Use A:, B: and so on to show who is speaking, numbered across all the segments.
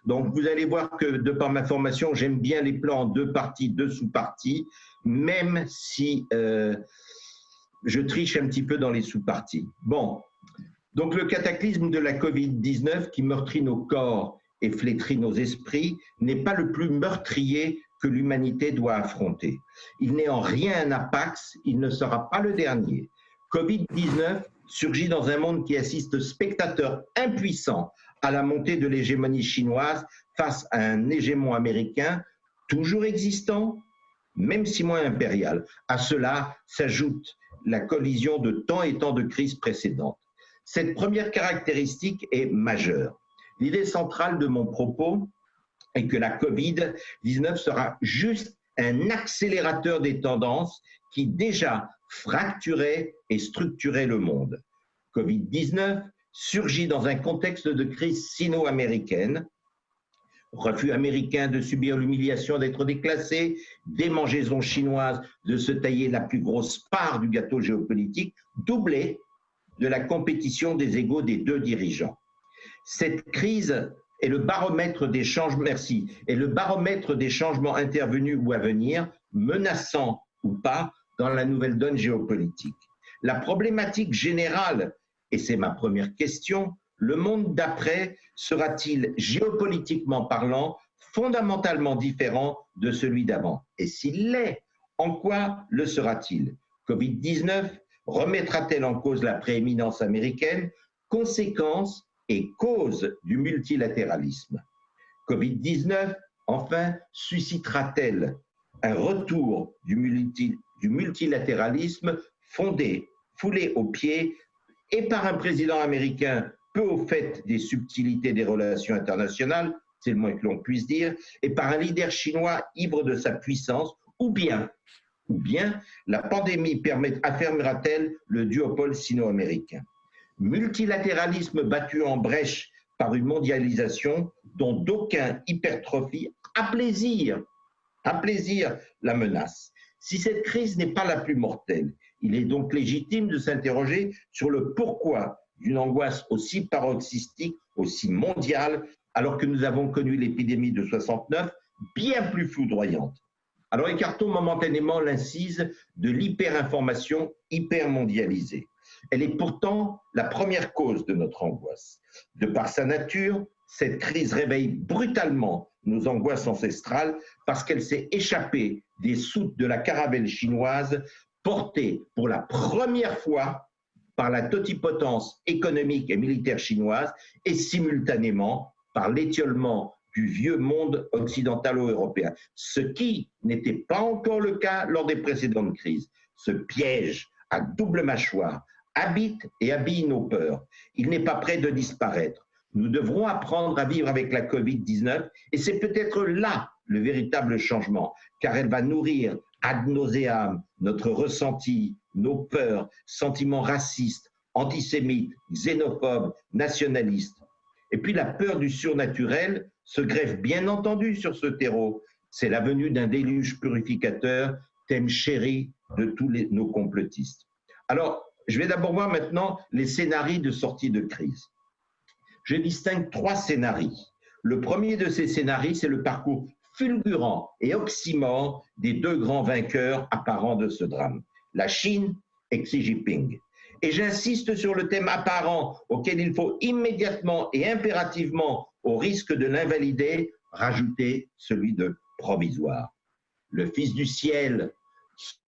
A: Donc, vous allez voir que, de par ma formation, j'aime bien les plans en deux parties, deux sous-parties, même si je triche un petit peu dans les sous-parties. Bon, donc le cataclysme de la Covid-19 qui meurtrit nos corps et flétrit nos esprits n'est pas le plus meurtrier que l'humanité doit affronter. Il n'est en rien un apax, il ne sera pas le dernier. Covid-19 surgit dans un monde qui assiste spectateur impuissant à la montée de l'hégémonie chinoise face à un hégémon américain toujours existant, même si moins impérial. À cela s'ajoute la collision de tant et tant de crises précédentes. Cette première caractéristique est majeure. L'idée centrale de mon propos est que la Covid-19 sera juste un accélérateur des tendances qui déjà fracturaient et structuraient le monde. Covid-19 surgit dans un contexte de crise sino-américaine, refus américain de subir l'humiliation d'être déclassé, démangeaison chinoise de se tailler la plus grosse part du gâteau géopolitique, doublé de la compétition des égos des deux dirigeants. Cette crise est le baromètre des changements, intervenus ou à venir, menaçants ou pas, dans la nouvelle donne géopolitique. La problématique générale, et c'est ma première question, le monde d'après sera-t-il géopolitiquement parlant fondamentalement différent de celui d'avant? Et s'il l'est, en quoi le sera-t-il? Covid-19 remettra-t-elle en cause la prééminence américaine, conséquence et cause du multilatéralisme? Covid-19, enfin, suscitera-t-elle un retour du multilatéralisme foulé aux pieds et par un président américain peu au fait des subtilités des relations internationales, c'est le moins que l'on puisse dire, et par un leader chinois ivre de sa puissance, ou bien la pandémie affermira-t-elle le duopole sino-américain? Multilatéralisme battu en brèche par une mondialisation dont d'aucuns hypertrophient à plaisir la menace. Si cette crise n'est pas la plus mortelle, il est donc légitime de s'interroger sur le pourquoi d'une angoisse aussi paroxystique, aussi mondiale, alors que nous avons connu l'épidémie de 69 bien plus foudroyante. Alors écartons momentanément l'incise de l'hyperinformation hypermondialisée. Elle est pourtant la première cause de notre angoisse. De par sa nature, cette crise réveille brutalement nos angoisses ancestrales parce qu'elle s'est échappée des soutes de la caravelle chinoise portée pour la première fois par la totipotence économique et militaire chinoise et simultanément par l'étiolement du vieux monde occidentalo-européen, ce qui n'était pas encore le cas lors des précédentes crises. Ce piège à double mâchoire habite et habille nos peurs. Il n'est pas prêt de disparaître. Nous devrons apprendre à vivre avec la Covid-19 et c'est peut-être là le véritable changement, car elle va nourrir ad nauseam notre ressenti, nos peurs, sentiments racistes, antisémites, xénophobes, nationalistes. Et puis la peur du surnaturel se greffe bien entendu sur ce terreau. C'est la venue d'un déluge purificateur, thème chéri de tous nos complotistes. Alors, je vais d'abord voir maintenant les scénarios de sortie de crise. Je distingue trois scénarios. Le premier de ces scénarios, c'est le parcours fulgurant et oxymore des deux grands vainqueurs apparents de ce drame, la Chine et Xi Jinping. Et j'insiste sur le thème apparent auquel il faut immédiatement et impérativement, au risque de l'invalider, rajouter celui de provisoire. Le Fils du ciel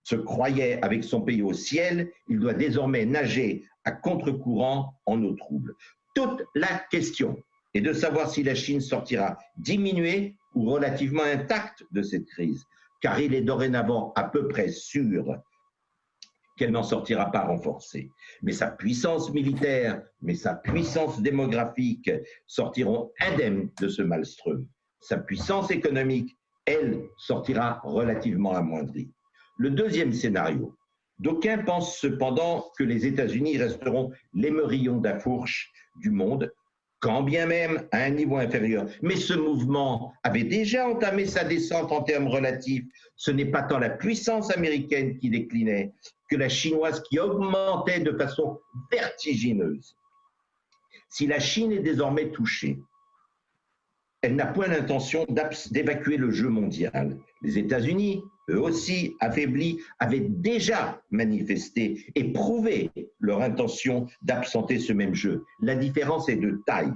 A: se croyait avec son pays au ciel, il doit désormais nager à contre-courant en eau trouble. Toute la question est de savoir si la Chine sortira diminuée ou relativement intacte de cette crise, car il est dorénavant à peu près sûr qu'elle n'en sortira pas renforcée. Mais sa puissance militaire, mais sa puissance démographique sortiront indemnes de ce maelstrom. Sa puissance économique, elle, sortira relativement amoindrie. Le deuxième scénario, d'aucuns pensent cependant que les États-Unis resteront l'émerillon d'Afourche du monde, quand bien même à un niveau inférieur. Mais ce mouvement avait déjà entamé sa descente en termes relatifs. Ce n'est pas tant la puissance américaine qui déclinait que la chinoise qui augmentait de façon vertigineuse. Si la Chine est désormais touchée, elle n'a point l'intention d'évacuer le jeu mondial. Les États-Unis, eux aussi, affaiblis, avaient déjà manifesté et prouvé leur intention d'absenter ce même jeu. La différence est de taille.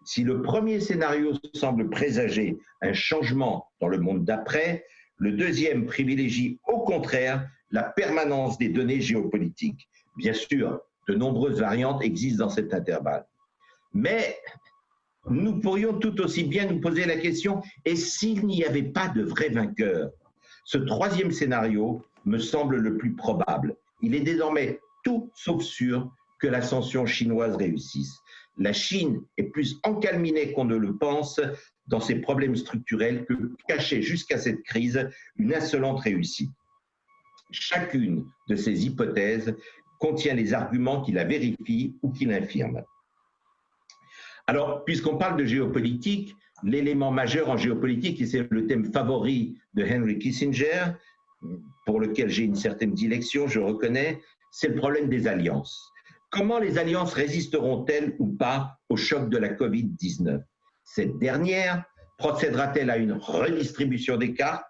A: Si le premier scénario semble présager un changement dans le monde d'après, le deuxième privilégie au contraire la permanence des données géopolitiques. Bien sûr, de nombreuses variantes existent dans cet intervalle. Mais nous pourrions tout aussi bien nous poser la question, et s'il n'y avait pas de vrai vainqueur? Ce troisième scénario me semble le plus probable. Il est désormais tout sauf sûr que l'ascension chinoise réussisse. La Chine est plus encalminée qu'on ne le pense dans ses problèmes structurels que cachait jusqu'à cette crise une insolente réussite. Chacune de ces hypothèses contient les arguments qui la vérifient ou qui l'infirment. Alors, puisqu'on parle de géopolitique, l'élément majeur en géopolitique, et c'est le thème favori de Henry Kissinger, pour lequel j'ai une certaine dilection, je reconnais, c'est le problème des alliances. Comment les alliances résisteront-elles ou pas au choc de la Covid-19? Cette dernière procédera-t-elle à une redistribution des cartes?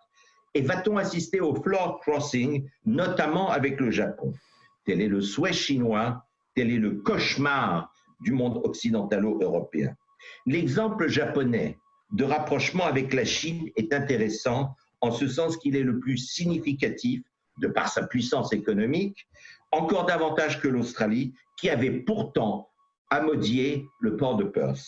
A: Et va-t-on assister au floor crossing, notamment avec le Japon? Tel est le souhait chinois, tel est le cauchemar du monde occidentalo-européen. L'exemple japonais de rapprochement avec la Chine est intéressant en ce sens qu'il est le plus significatif de par sa puissance économique, encore davantage que l'Australie, qui avait pourtant amodié le port de Perth.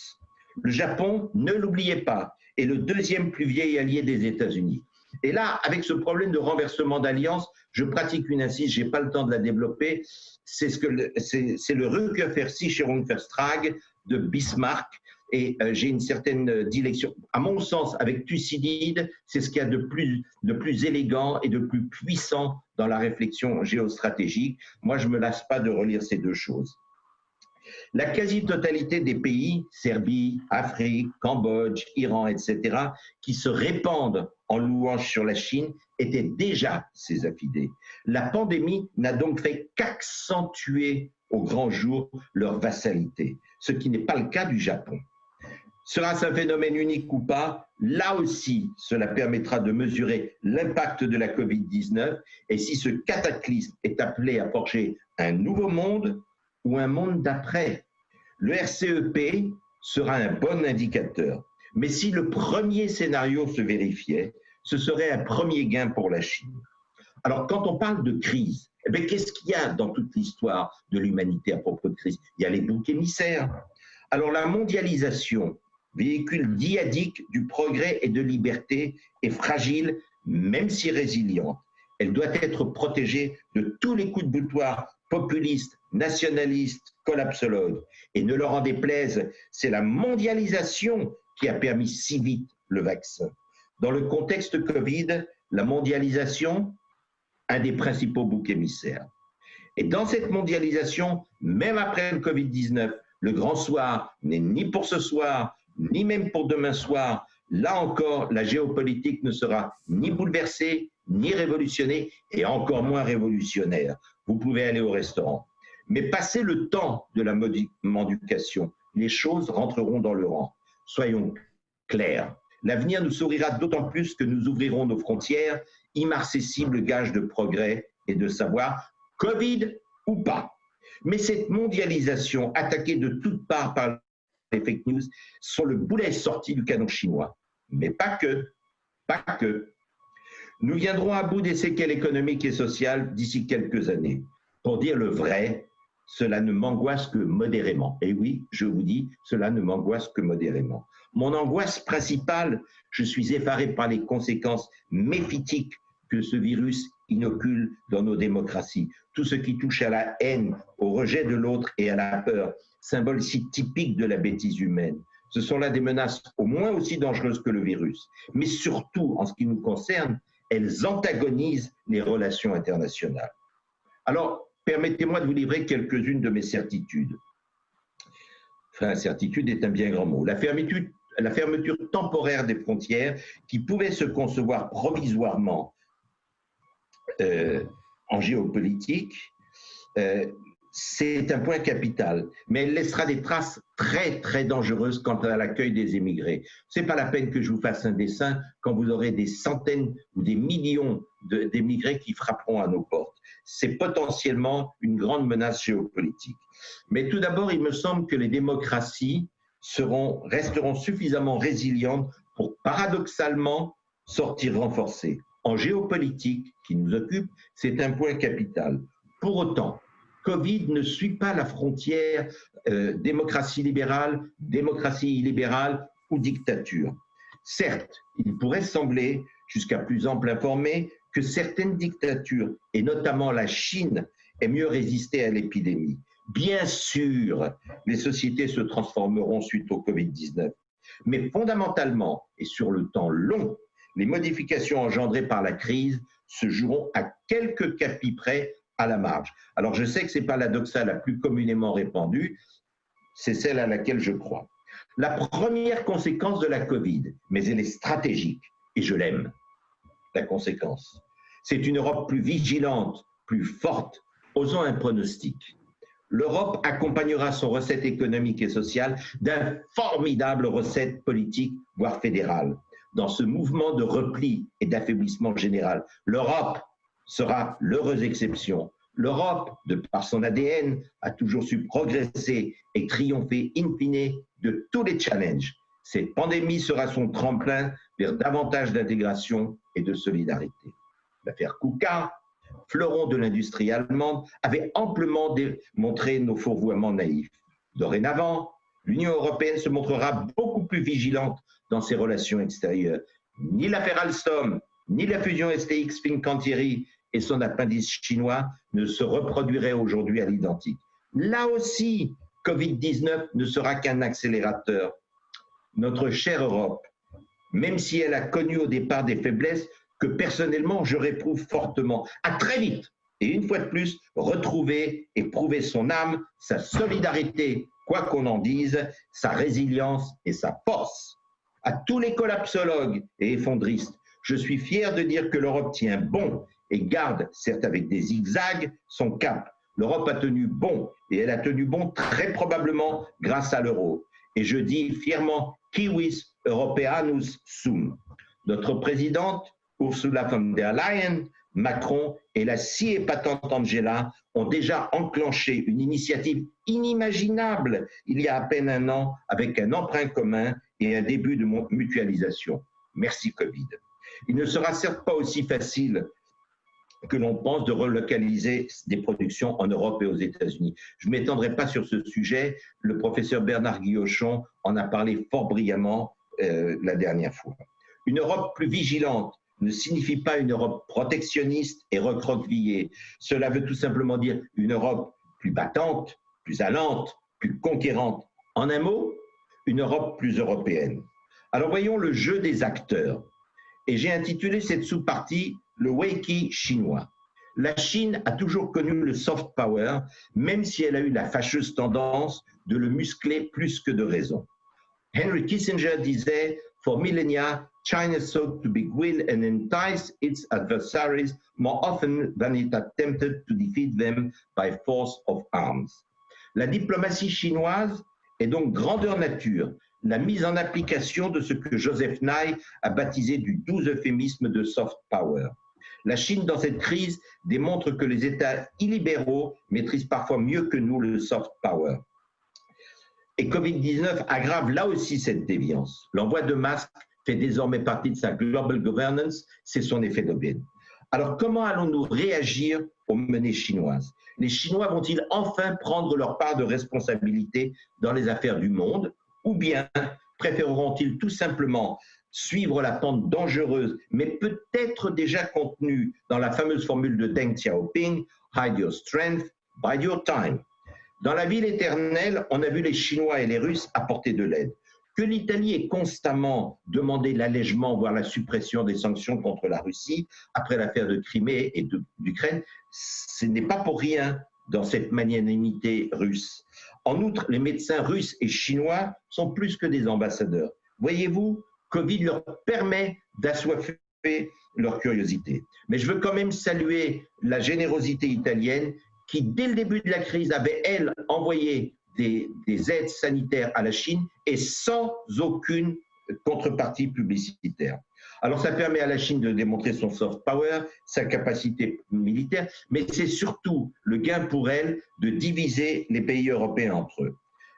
A: Le Japon, ne l'oubliez pas, est le deuxième plus vieil allié des États-Unis. Et là, avec ce problème de renversement d'alliance, je pratique une incise, je n'ai pas le temps de la développer, c'est le Rückkehrversicherungsvertrag de Bismarck, et j'ai une certaine dilection. À mon sens, avec Thucydide, c'est ce qu'il y a de plus élégant et de plus puissant dans la réflexion géostratégique. Moi, je ne me lasse pas de relire ces deux choses. La quasi-totalité des pays, Serbie, Afrique, Cambodge, Iran, etc., qui se répandent en louange sur la Chine, étaient déjà ces affidés. La pandémie n'a donc fait qu'accentuer au grand jour leur vassalité, ce qui n'est pas le cas du Japon. Sera-ce un phénomène unique ou pas? Là aussi, cela permettra de mesurer l'impact de la Covid-19 et si ce cataclysme est appelé à forger un nouveau monde ou un monde d'après. Le RCEP sera un bon indicateur. Mais si le premier scénario se vérifiait, ce serait un premier gain pour la Chine. Alors, quand on parle de crise, eh bien, qu'est-ce qu'il y a dans toute l'histoire de l'humanité à propos de crise? Il y a les boucs émissaires. Alors, la mondialisation, véhicule dyadique du progrès et de liberté, est fragile, même si résiliente. Elle doit être protégée de tous les coups de boutoir populistes, nationalistes, collapsologues. Et ne leur en déplaise, c'est la mondialisation qui a permis si vite le vaccin. Dans le contexte Covid, la mondialisation, un des principaux boucs émissaires. Et dans cette mondialisation, même après le Covid-19, le grand soir n'est ni pour ce soir, ni même pour demain soir. Là encore, la géopolitique ne sera ni bouleversée, ni révolutionnée, et encore moins révolutionnaire. Vous pouvez aller au restaurant. Mais passé le temps de la mendication, les choses rentreront dans le rang. Soyons clairs. L'avenir nous sourira d'autant plus que nous ouvrirons nos frontières, immarcessible gage de progrès et de savoir, Covid ou pas. Mais cette mondialisation, attaquée de toutes parts par les fake news, sont le boulet sorti du canon chinois. Mais pas que, pas que. Nous viendrons à bout des séquelles économiques et sociales d'ici quelques années. Pour dire le vrai, cela ne m'angoisse que modérément. Et oui, je vous dis, cela ne m'angoisse que modérément. Mon angoisse principale, je suis effaré par les conséquences méphitiques que ce virus inocule dans nos démocraties. Tout ce qui touche à la haine, au rejet de l'autre et à la peur, symbole si typique de la bêtise humaine. Ce sont là des menaces au moins aussi dangereuses que le virus. Mais surtout, en ce qui nous concerne, elles antagonisent les relations internationales. Alors, permettez-moi de vous livrer quelques-unes de mes certitudes. Enfin, certitude est un bien grand mot. La fermeture temporaire des frontières qui pouvait se concevoir provisoirement en géopolitique c'est un point capital, mais elle laissera des traces très, très dangereuses quant à l'accueil des émigrés. Ce n'est pas la peine que je vous fasse un dessin quand vous aurez des centaines ou des millions d'émigrés qui frapperont à nos portes. C'est potentiellement une grande menace géopolitique. Mais tout d'abord, il me semble que les démocraties resteront suffisamment résilientes pour, paradoxalement, sortir renforcées. En géopolitique, qui nous occupe, c'est un point capital. Pour autant, Covid ne suit pas la frontière démocratie libérale, démocratie illibérale ou dictature. Certes, il pourrait sembler, jusqu'à plus ample informé, que certaines dictatures, et notamment la Chine, aient mieux résisté à l'épidémie. Bien sûr, les sociétés se transformeront suite au Covid-19, mais fondamentalement et sur le temps long, les modifications engendrées par la crise se joueront à quelques capis près à la marge. Alors je sais que ce n'est pas la doxa la plus communément répandue, c'est celle à laquelle je crois. La première conséquence de la Covid, mais elle est stratégique, et je l'aime, la conséquence, c'est une Europe plus vigilante, plus forte, osant un pronostic. L'Europe accompagnera son recette économique et sociale d'un formidable recette politique, voire fédérale. Dans ce mouvement de repli et d'affaiblissement général, l'Europe sera l'heureuse exception. L'Europe, de par son ADN, a toujours su progresser et triompher in fine de tous les challenges. Cette pandémie sera son tremplin vers davantage d'intégration et de solidarité. L'affaire Kuka, fleuron de l'industrie allemande, avait amplement démontré nos fourvoiements naïfs. Dorénavant, l'Union européenne se montrera beaucoup plus vigilante dans ses relations extérieures. Ni l'affaire Alstom, ni la fusion STX-Fincantieri et son appendice chinois ne se reproduiraient aujourd'hui à l'identique. Là aussi, Covid-19 ne sera qu'un accélérateur. Notre chère Europe, même si elle a connu au départ des faiblesses que personnellement je réprouve fortement, a très vite, et une fois de plus, retrouvé et prouvé son âme, sa solidarité, quoi qu'on en dise, sa résilience et sa force. À tous les collapsologues et effondristes, je suis fier de dire que l'Europe tient bon et garde, certes avec des zigzags, son cap. L'Europe a tenu bon, et elle a tenu bon très probablement grâce à l'euro. Et je dis fièrement, Kiwis Europeanus sum. Notre présidente, Ursula von der Leyen, Macron et la si épatante Angela ont déjà enclenché une initiative inimaginable il y a à peine un an avec un emprunt commun et un début de mutualisation. Merci Covid. Il ne sera certes pas aussi facile que l'on pense de relocaliser des productions en Europe et aux États-Unis. Je ne m'étendrai pas sur ce sujet. Le professeur Bernard Guillochon en a parlé fort brillamment la dernière fois. Une Europe plus vigilante ne signifie pas une Europe protectionniste et recroquevillée. Cela veut tout simplement dire une Europe plus battante, plus allante, plus conquérante. En un mot, une Europe plus européenne. Alors voyons le jeu des acteurs. Et j'ai intitulé cette sous-partie le Weiqi chinois. La Chine a toujours connu le soft power, même si elle a eu la fâcheuse tendance de le muscler plus que de raison. Henry Kissinger disait « For millennia, China sought to beguile and entice its adversaries more often than it attempted to defeat them by force of arms. » La diplomatie chinoise est donc grandeur nature, la mise en application de ce que Joseph Nye a baptisé du doux euphémisme de soft power. La Chine, dans cette crise, démontre que les États illibéraux maîtrisent parfois mieux que nous le soft power. Et Covid-19 aggrave là aussi cette déviance. L'envoi de masques fait désormais partie de sa global governance, c'est son effet d'aubaine. Alors comment allons-nous réagir aux menées chinoises? Les Chinois vont-ils enfin prendre leur part de responsabilité dans les affaires du monde, ou bien préféreront-ils tout simplement suivre la pente dangereuse, mais peut-être déjà contenue dans la fameuse formule de Deng Xiaoping, « Hide your strength, bide your time ». Dans la ville éternelle, on a vu les Chinois et les Russes apporter de l'aide. Que l'Italie ait constamment demandé l'allègement, voire la suppression des sanctions contre la Russie, après l'affaire de Crimée et d'Ukraine, ce n'est pas pour rien dans cette magnanimité russe. En outre, les médecins russes et chinois sont plus que des ambassadeurs. Voyez-vous, Covid leur permet d'assoiffer leur curiosité. Mais je veux quand même saluer la générosité italienne qui, dès le début de la crise, avait, elle, envoyé des aides sanitaires à la Chine et sans aucune contrepartie publicitaire. Alors, ça permet à la Chine de démontrer son soft power, sa capacité militaire, mais c'est surtout le gain pour elle de diviser les pays européens entre eux.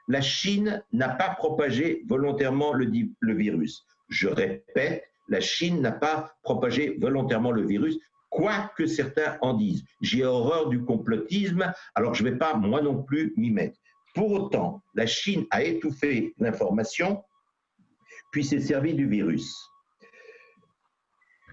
A: La Chine n'a pas propagé volontairement le virus. Je répète, la Chine n'a pas propagé volontairement le virus, quoi que certains en disent. J'ai horreur du complotisme, alors je ne vais pas, moi non plus, m'y mettre. Pour autant, la Chine a étouffé l'information, puis s'est servi du virus.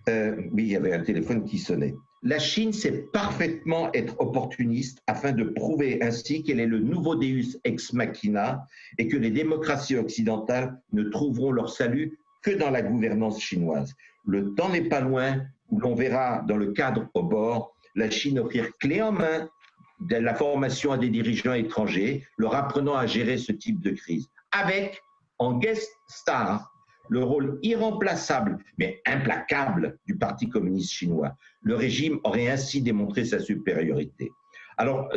A: Oui, il y avait un téléphone qui sonnait. La Chine sait parfaitement être opportuniste afin de prouver ainsi qu'elle est le nouveau Deus ex machina et que les démocraties occidentales ne trouveront leur salut que dans la gouvernance chinoise. Le temps n'est pas loin où l'on verra dans le cadre au bord la Chine offrir clé en main de la formation à des dirigeants étrangers, leur apprenant à gérer ce type de crise, avec en guest star le rôle irremplaçable, mais implacable du Parti communiste chinois. Le régime aurait ainsi démontré sa supériorité. Alors,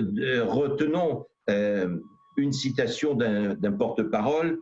A: retenons une citation d'un porte-parole.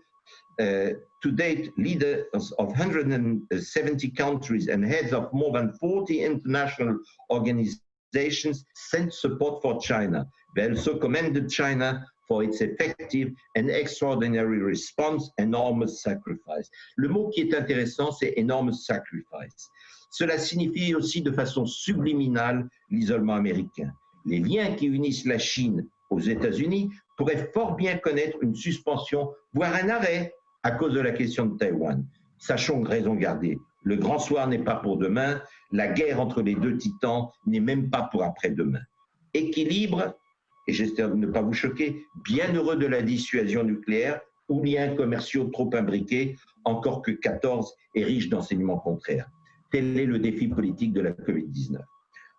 A: To date, leaders of 170 countries and heads of more than 40 international organizations sent support for China. They also commended China for its effective and extraordinary response, enormous sacrifice. Le mot qui est intéressant, c'est enormous sacrifice. Cela signifie aussi de façon subliminale l'isolement américain. Les liens qui unissent la Chine aux États-Unis pourraient fort bien connaître une suspension, voire un arrêt, à cause de la question de Taïwan. Sachons raison garder. Le grand soir n'est pas pour demain, la guerre entre les deux titans n'est même pas pour après-demain. Équilibre, et j'espère ne pas vous choquer, bien heureux de la dissuasion nucléaire ou liens commerciaux trop imbriqués, encore que 14 est riche d'enseignements contraires. Tel est le défi politique de la Covid-19.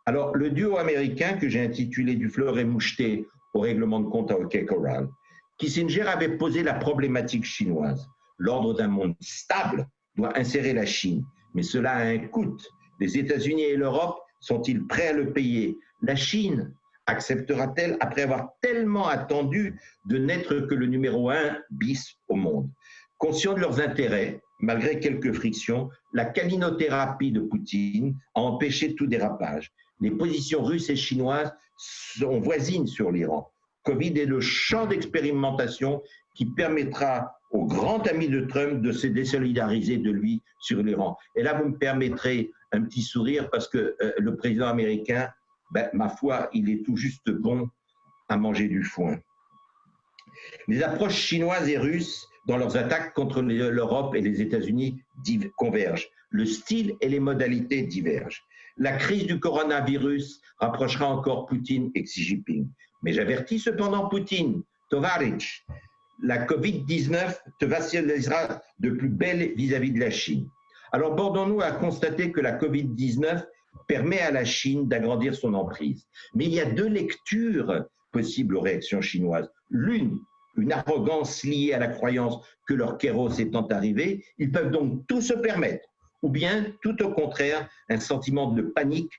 A: Alors, le duo américain que j'ai intitulé Du fleuret moucheté au règlement de compte à OK Corral, Kissinger avait posé la problématique chinoise. L'ordre d'un monde stable doit insérer la Chine, mais cela a un coût. Les États-Unis et l'Europe sont-ils prêts à le payer? La Chine acceptera-t-elle, après avoir tellement attendu, de n'être que le numéro 1 bis au monde? Conscient de leurs intérêts, malgré quelques frictions, la calinothérapie de Poutine a empêché tout dérapage. Les positions russes et chinoises sont voisines sur l'Iran. Covid est le champ d'expérimentation qui permettra au grand ami de Trump de se désolidariser de lui sur l'Iran. Et là, vous me permettrez un petit sourire parce que le président américain, ma foi, il est tout juste bon à manger du foin. Les approches chinoises et russes dans leurs attaques contre l'Europe et les États-Unis convergent. Le style et les modalités divergent. La crise du coronavirus rapprochera encore Poutine et Xi Jinping. Mais j'avertis cependant Poutine, Tovarich, la Covid-19 te vacilisera de plus belle vis-à-vis de la Chine. Alors bordons-nous à constater que la Covid-19 permet à la Chine d'agrandir son emprise. Mais il y a deux lectures possibles aux réactions chinoises. L'une, une arrogance liée à la croyance que leur kéros étant arrivé, ils peuvent donc tout se permettre. Ou bien, tout au contraire, un sentiment de panique,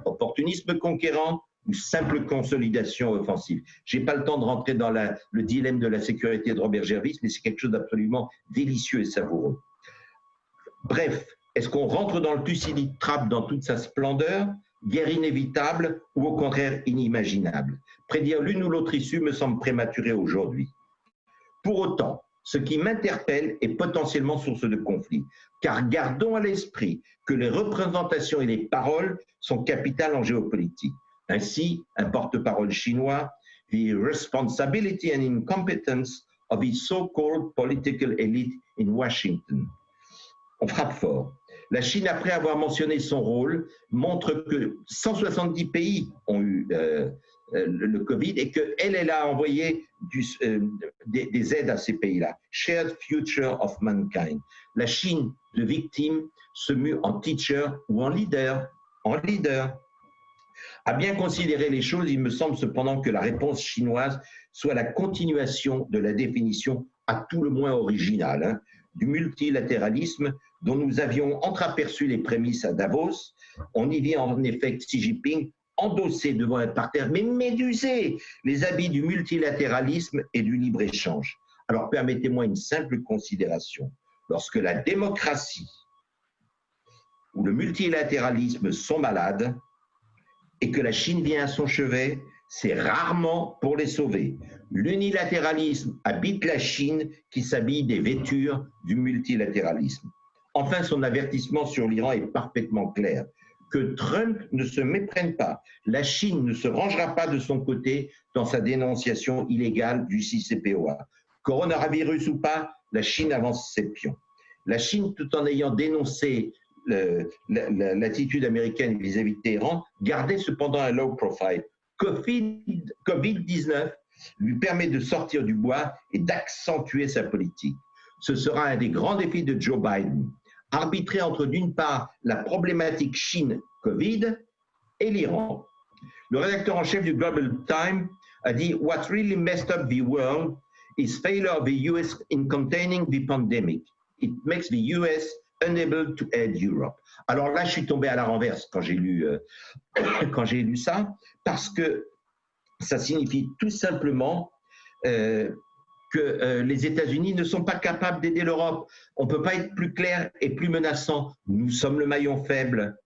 A: opportunisme conquérant ou simple consolidation offensive. Je n'ai pas le temps de rentrer dans le dilemme de la sécurité de Robert Gervis, mais c'est quelque chose d'absolument délicieux et savoureux. Bref, est-ce qu'on rentre dans le Thucydide trap dans toute sa splendeur, guerre inévitable ou au contraire inimaginable? Prédire l'une ou l'autre issue me semble prématuré aujourd'hui. Pour autant, ce qui m'interpelle est potentiellement source de conflit, car gardons à l'esprit que les représentations et les paroles sont capitales en géopolitique. Ainsi, un porte-parole chinois, « The responsibility and incompetence of its so-called political elite in Washington ». On frappe fort. La Chine, après avoir mentionné son rôle, montre que 170 pays ont eu le Covid et qu'elle a envoyé des aides à ces pays-là. Shared future of mankind. La Chine de victime se mue en teacher ou en leader. À bien considérer les choses, il me semble cependant que la réponse chinoise soit la continuation de la définition à tout le moins originale du multilatéralisme dont nous avions entreaperçu les prémices à Davos. On y vit en effet Xi Jinping endosser devant un parterre, mais méduser les habits du multilatéralisme et du libre-échange. Alors permettez-moi une simple considération. Lorsque la démocratie ou le multilatéralisme sont malades et que la Chine vient à son chevet, c'est rarement pour les sauver. L'unilatéralisme habite la Chine qui s'habille des vêtures du multilatéralisme. Enfin, son avertissement sur l'Iran est parfaitement clair. Que Trump ne se méprenne pas. La Chine ne se rangera pas de son côté dans sa dénonciation illégale du CCPOA. Coronavirus ou pas, la Chine avance ses pions. La Chine, tout en ayant dénoncé l'attitude américaine vis-à-vis de Téhéran, gardait cependant un low profile. Covid-19 lui permet de sortir du bois et d'accentuer sa politique. Ce sera un des grands défis de Joe Biden. Arbitrer entre, d'une part, la problématique Chine-Covid et l'Iran. Le rédacteur en chef du Global Times a dit « What really messed up the world is failure of the US in containing the pandemic. It makes the US unable to aid Europe. » Alors là, je suis tombé à la renverse quand j'ai lu ça, parce que ça signifie tout simplement que les États-Unis ne sont pas capables d'aider l'Europe. On ne peut pas être plus clair et plus menaçant. Nous sommes le maillon faible.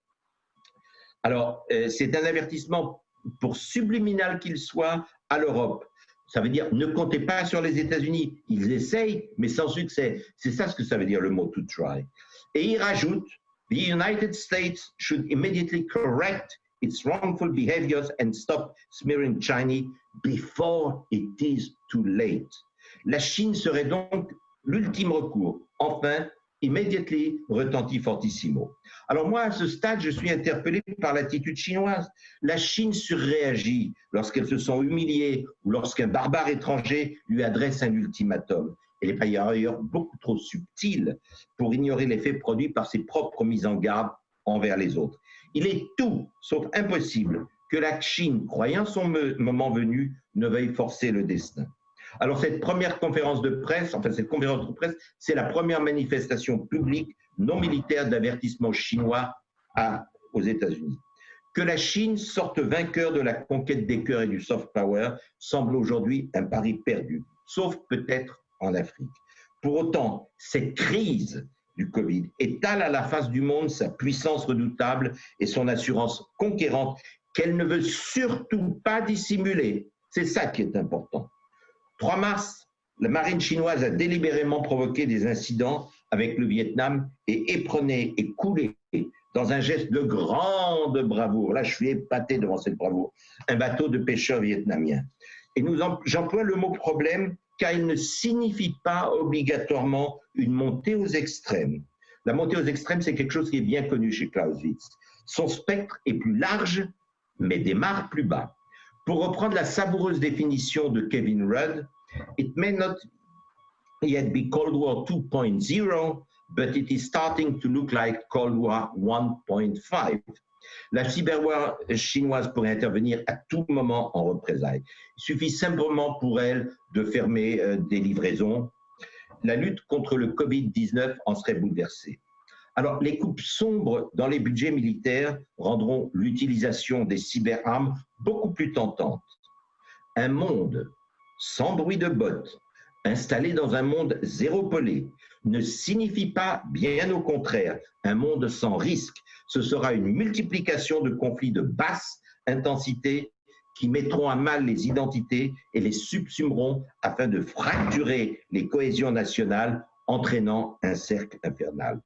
A: Alors, c'est un avertissement, pour subliminal qu'il soit, à l'Europe. Ça veut dire, ne comptez pas sur les États-Unis. Ils essayent, mais sans succès. C'est ça ce que ça veut dire, le mot « to try ». Et il rajoute, « The United States should immediately correct its wrongful behaviors and stop smearing China before it is too late. » La Chine serait donc l'ultime recours. Enfin, immediately, retentit fortissimo. Alors moi, à ce stade, je suis interpellé par l'attitude chinoise. La Chine surréagit lorsqu'elle se sent humiliée ou lorsqu'un barbare étranger lui adresse un ultimatum. Elle est par ailleurs beaucoup trop subtile pour ignorer l'effet produit par ses propres mises en garde envers les autres. Il est tout sauf impossible que la Chine, croyant son moment venu, ne veuille forcer le destin. Alors cette première conférence de presse, cette conférence de presse, c'est la première manifestation publique non militaire d'avertissement chinois aux États-Unis. Que la Chine sorte vainqueur de la conquête des cœurs et du soft power semble aujourd'hui un pari perdu, sauf peut-être en Afrique. Pour autant, cette crise du Covid étale à la face du monde sa puissance redoutable et son assurance conquérante qu'elle ne veut surtout pas dissimuler. C'est ça qui est important. 3 mars, la marine chinoise a délibérément provoqué des incidents avec le Vietnam et épronné et coulé dans un geste de grande bravoure. Là, je suis épaté devant cette bravoure. Un bateau de pêcheurs vietnamiens. Et j'emploie le mot problème car il ne signifie pas obligatoirement une montée aux extrêmes. La montée aux extrêmes, c'est quelque chose qui est bien connu chez Clausewitz. Son spectre est plus large, mais démarre plus bas. Pour reprendre la savoureuse définition de Kevin Rudd, it may not yet be Cold War 2.0, but it is starting to look like Cold War 1.5. La cyberwar chinoise pourrait intervenir à tout moment en représailles. Il suffit simplement pour elle de fermer des livraisons. La lutte contre le Covid-19 en serait bouleversée. Alors, les coupes sombres dans les budgets militaires rendront l'utilisation des cyberarmes beaucoup plus tentante. Un monde sans bruit de bottes, installé dans un monde zéro polé, ne signifie pas, bien au contraire, un monde sans risque. Ce sera une multiplication de conflits de basse intensité qui mettront à mal les identités et les subsumeront afin de fracturer les cohésions nationales, entraînant un cercle infernal.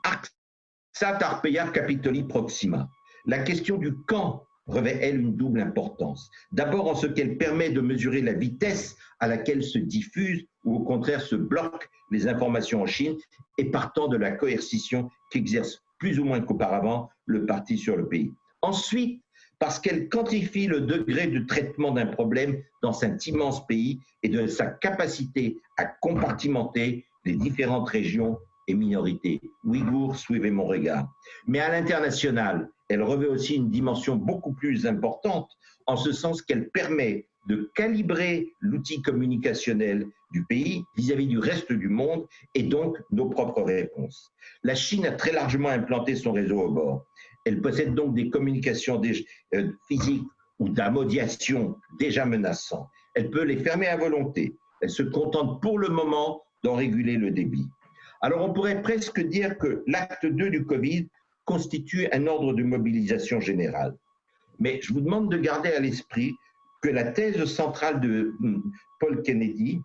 A: Axat Arpeia Capitoli Proxima. La question du quand revêt, elle, une double importance. D'abord en ce qu'elle permet de mesurer la vitesse à laquelle se diffusent ou au contraire se bloquent les informations en Chine et partant de la coercition qu'exerce plus ou moins qu'auparavant le parti sur le pays. Ensuite, parce qu'elle quantifie le degré de traitement d'un problème dans cet immense pays et de sa capacité à compartimenter les différentes régions et minorités. Ouïghours, suivez mon regard. Mais à l'international, elle revêt aussi une dimension beaucoup plus importante, en ce sens qu'elle permet de calibrer l'outil communicationnel du pays vis-à-vis du reste du monde et donc nos propres réponses. La Chine a très largement implanté son réseau au bord. Elle possède donc des communications physiques ou d'amodiation déjà menaçants. Elle peut les fermer à volonté. Elle se contente pour le moment d'en réguler le débit. Alors on pourrait presque dire que l'acte 2 du Covid constitue un ordre de mobilisation générale. Mais je vous demande de garder à l'esprit que la thèse centrale de Paul Kennedy,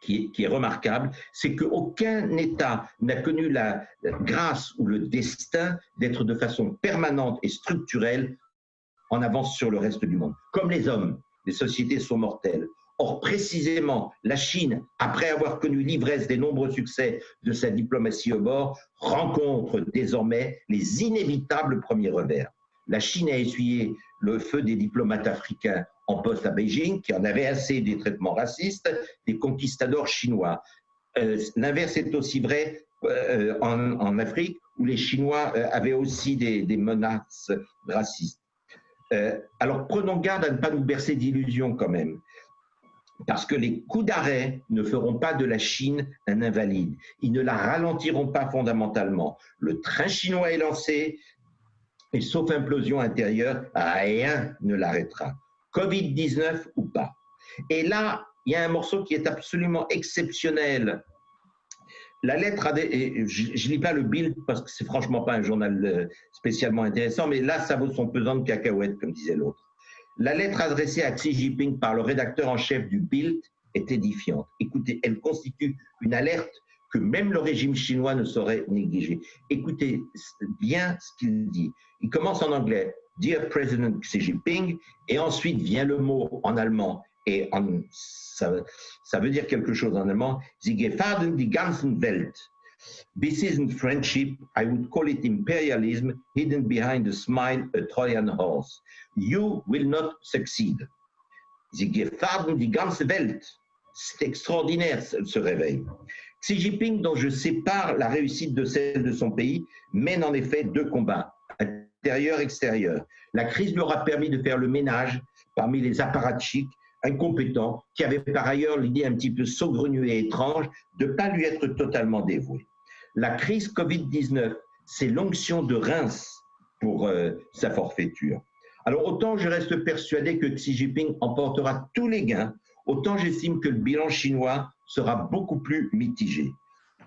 A: qui est remarquable, c'est qu'aucun État n'a connu la grâce ou le destin d'être de façon permanente et structurelle en avance sur le reste du monde. Comme les hommes, les sociétés sont mortelles. Or, précisément, la Chine, après avoir connu l'ivresse des nombreux succès de sa diplomatie au bord, rencontre désormais les inévitables premiers revers. La Chine a essuyé le feu des diplomates africains en poste à Beijing, qui en avaient assez des traitements racistes des conquistadors chinois. L'inverse est aussi vrai en Afrique, où les Chinois avaient aussi des menaces racistes. Alors prenons garde à ne pas nous bercer d'illusions quand même, parce que les coups d'arrêt ne feront pas de la Chine un invalide. Ils ne la ralentiront pas fondamentalement. Le train chinois est lancé, et sauf implosion intérieure, rien ne l'arrêtera. Covid-19 ou pas. Et là, il y a un morceau qui est absolument exceptionnel. La lettre, je ne lis pas le Bild parce que c'est franchement pas un journal spécialement intéressant, mais là, ça vaut son pesant de cacahuètes, comme disait l'autre. La lettre adressée à Xi Jinping par le rédacteur en chef du Bild est édifiante. Écoutez, elle constitue une alerte que même le régime chinois ne saurait négliger. Écoutez bien ce qu'il dit. Il commence en anglais, Dear President Xi Jinping, et ensuite vient le mot en allemand, et ça veut dire quelque chose en allemand, Sie gefährden die ganzen Welt. This isn't friendship, I would call it imperialism, hidden behind a smile, a Trojan horse. You will not succeed. Sie gefährden die ganze Welt. C'est extraordinaire ce réveil. Xi Jinping, dont je sépare la réussite de celle de son pays, mène en effet deux combats, intérieur-extérieur. La crise lui aura permis de faire le ménage parmi les apparatchiks incompétents qui avaient par ailleurs l'idée un petit peu saugrenue et étrange de ne pas lui être totalement dévoués. La crise Covid-19, c'est l'onction de Reims pour sa forfaiture. Alors autant je reste persuadé que Xi Jinping emportera tous les gains, autant j'estime que le bilan chinois sera beaucoup plus mitigé.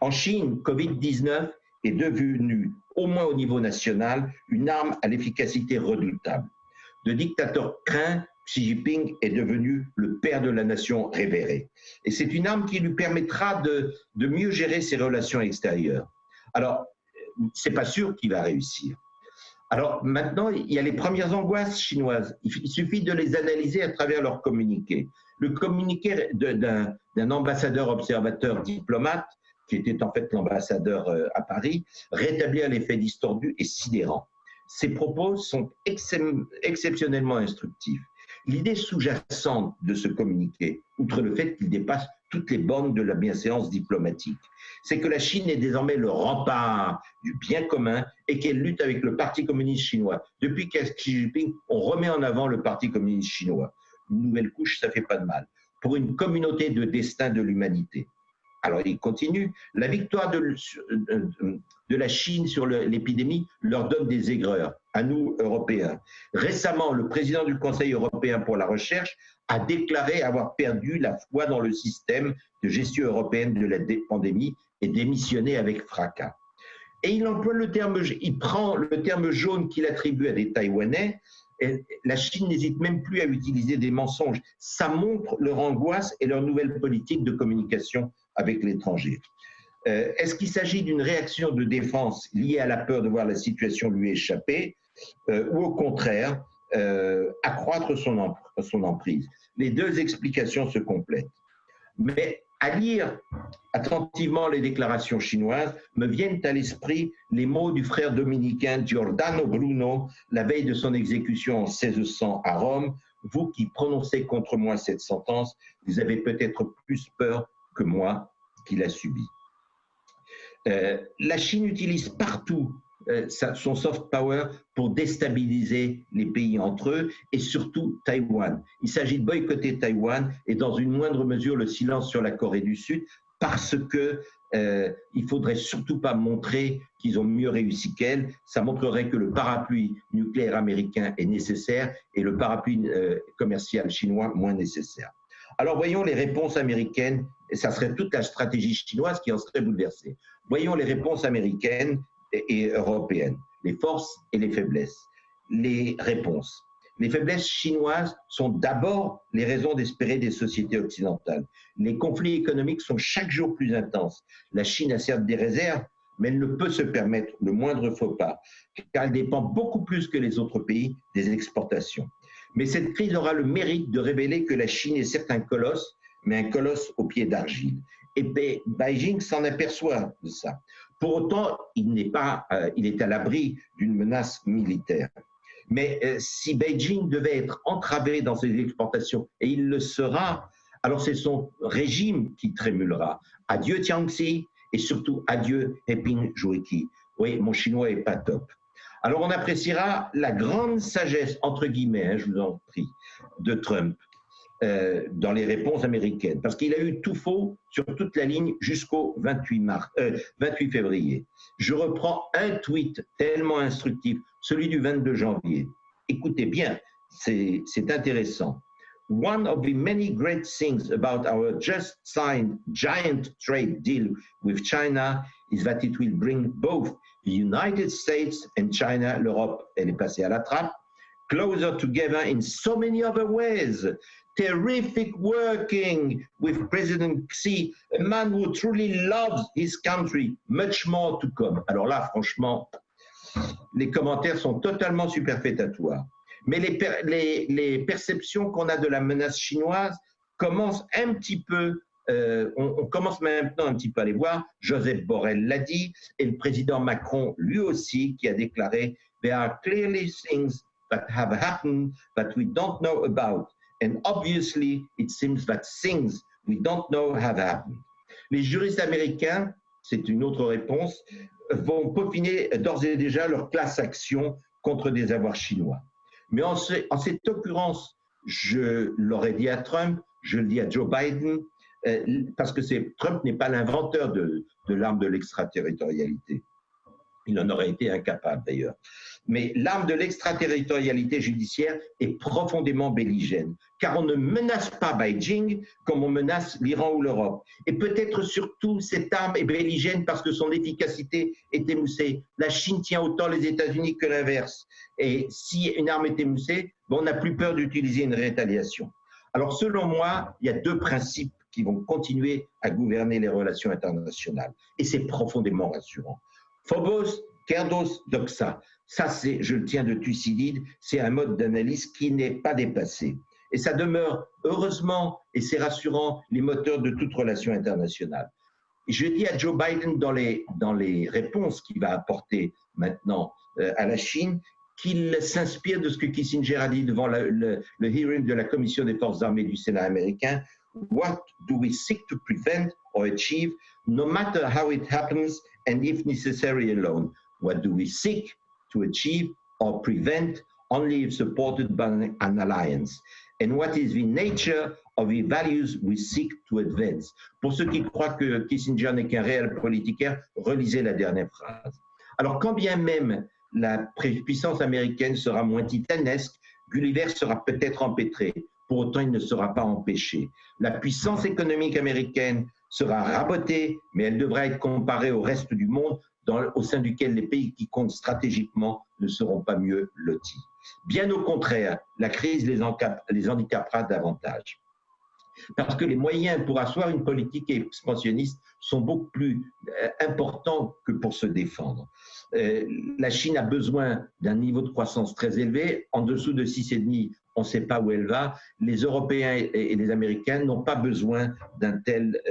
A: En Chine, Covid-19 est devenu, au moins au niveau national, une arme à l'efficacité redoutable. De dictateur craint, Xi Jinping est devenu le père de la nation révérée. Et c'est une arme qui lui permettra de mieux gérer ses relations extérieures. Alors, c'est pas sûr qu'il va réussir. Alors maintenant, il y a les premières angoisses chinoises. Il suffit de les analyser à travers leur communiqué. Le communiqué d'un ambassadeur observateur diplomate, qui était en fait l'ambassadeur à Paris, rétablir l'effet distordu et sidérant. Ces propos sont exceptionnellement instructifs. L'idée sous-jacente de ce communiqué, outre le fait qu'il dépasse toutes les bornes de la bienséance diplomatique, c'est que la Chine est désormais le rempart du bien commun et qu'elle lutte avec le Parti communiste chinois. Depuis qu'à Xi Jinping, on remet en avant le Parti communiste chinois. Une nouvelle couche, ça fait pas de mal. Pour une communauté de destin de l'humanité. Alors il continue, la victoire de la Chine sur l'épidémie leur donne des aigreurs, à nous Européens. Récemment, le président du Conseil européen pour la recherche a déclaré avoir perdu la foi dans le système de gestion européenne de la pandémie et démissionné avec fracas. Et il emploie il prend le terme jaune qu'il attribue à des Taïwanais. Et la Chine n'hésite même plus à utiliser des mensonges. Ça montre leur angoisse et leur nouvelle politique de communication avec l'étranger. Est-ce qu'il s'agit d'une réaction de défense liée à la peur de voir la situation lui échapper ou au contraire accroître son emprise? Les deux explications se complètent. Mais à lire attentivement les déclarations chinoises, me viennent à l'esprit les mots du frère dominicain Giordano Bruno, la veille de son exécution en 1600 à Rome. Vous qui prononcez contre moi cette sentence, vous avez peut-être plus peur que moi qui l'a subie. La Chine utilise partout son soft power pour déstabiliser les pays entre eux et surtout Taïwan. Il s'agit de boycotter Taïwan et dans une moindre mesure le silence sur la Corée du Sud parce que il faudrait surtout pas montrer qu'ils ont mieux réussi qu'elle. Ça montrerait que le parapluie nucléaire américain est nécessaire et le parapluie commercial chinois moins nécessaire. Alors voyons les réponses américaines, et ça serait toute la stratégie chinoise qui en serait bouleversée. Voyons les réponses américaines et européennes, les forces et les faiblesses. Les réponses. Les faiblesses chinoises sont d'abord les raisons d'espérer des sociétés occidentales. Les conflits économiques sont chaque jour plus intenses. La Chine a certes des réserves, mais elle ne peut se permettre le moindre faux pas, car elle dépend beaucoup plus que les autres pays des exportations. Mais cette crise aura le mérite de révéler que la Chine est certes un colosse, mais un colosse aux pieds d'argile. Et Beijing s'en aperçoit de ça. Pour autant, il est à l'abri d'une menace militaire. Mais si Beijing devait être entravé dans ses exportations, et il le sera, alors c'est son régime qui trémulera. Adieu Jiangxi et surtout adieu He Ping-Jueqi. Oui, mon chinois est pas top. Alors on appréciera la grande sagesse, entre guillemets, je vous en prie, de Trump dans les réponses américaines, parce qu'il a eu tout faux sur toute la ligne jusqu'au 28 février. Je reprends un tweet tellement instructif, celui du 22 janvier. Écoutez bien, c'est intéressant. One of the many great things about our just signed giant trade deal with China is that it will bring both the United States and China, l'Europe, elle est passée à la trappe, closer together in so many other ways. Terrific working with President Xi, a man who truly loves his country, much more to come. Alors là, franchement, les commentaires sont totalement superfétatoires. Mais les perceptions qu'on a de la menace chinoise commencent un petit peu, on commence maintenant un petit peu à les voir. Joseph Borrell l'a dit, et le président Macron lui aussi, qui a déclaré « There are clearly things that have happened that we don't know about. And obviously, it seems that things we don't know have happened. » Les juristes américains, c'est une autre réponse, vont peaufiner d'ores et déjà leur class action contre des avoirs chinois. Mais en cette occurrence, je l'aurais dit à Trump, je le dis à Joe Biden, parce que Trump n'est pas l'inventeur de l'arme de l'extraterritorialité. Il en aurait été incapable d'ailleurs. Mais l'arme de l'extraterritorialité judiciaire est profondément belligène, car on ne menace pas Beijing comme on menace l'Iran ou l'Europe. Et peut-être surtout, cette arme est belligène parce que son efficacité est émoussée. La Chine tient autant les États-Unis que l'inverse. Et si une arme est émoussée, on n'a plus peur d'utiliser une rétaliation. Alors selon moi, il y a deux principes qui vont continuer à gouverner les relations internationales. Et c'est profondément rassurant. Phobos, Kerdos, Doxa. Ça, je le tiens de Thucydide, c'est un mode d'analyse qui n'est pas dépassé. Et ça demeure, heureusement, et c'est rassurant, les moteurs de toute relation internationale. Et je dis à Joe Biden dans les réponses qu'il va apporter maintenant à la Chine, qu'il s'inspire de ce que Kissinger a dit devant le hearing de la Commission des forces armées du Sénat américain. What do we seek to prevent or achieve, no matter how it happens and if necessary alone? What do we seek to achieve or prevent only if supported by an alliance? And what is the nature of the values we seek to advance? Pour ceux qui croient que Kissinger n'est qu'un réel politiquaire, relisez la dernière phrase. Alors, quand bien même la puissance américaine sera moins titanesque, Gulliver sera peut-être empêtré. Pour autant, il ne sera pas empêché. La puissance économique américaine sera rabotée, mais elle devra être comparée au reste du monde au sein duquel les pays qui comptent stratégiquement ne seront pas mieux lotis. Bien au contraire, la crise les handicapera davantage. Parce que les moyens pour asseoir une politique expansionniste sont beaucoup plus importants que pour se défendre. La Chine a besoin d'un niveau de croissance très élevé. En dessous de 6,5, on ne sait pas où elle va. Les Européens et les Américains n'ont pas besoin d'un tel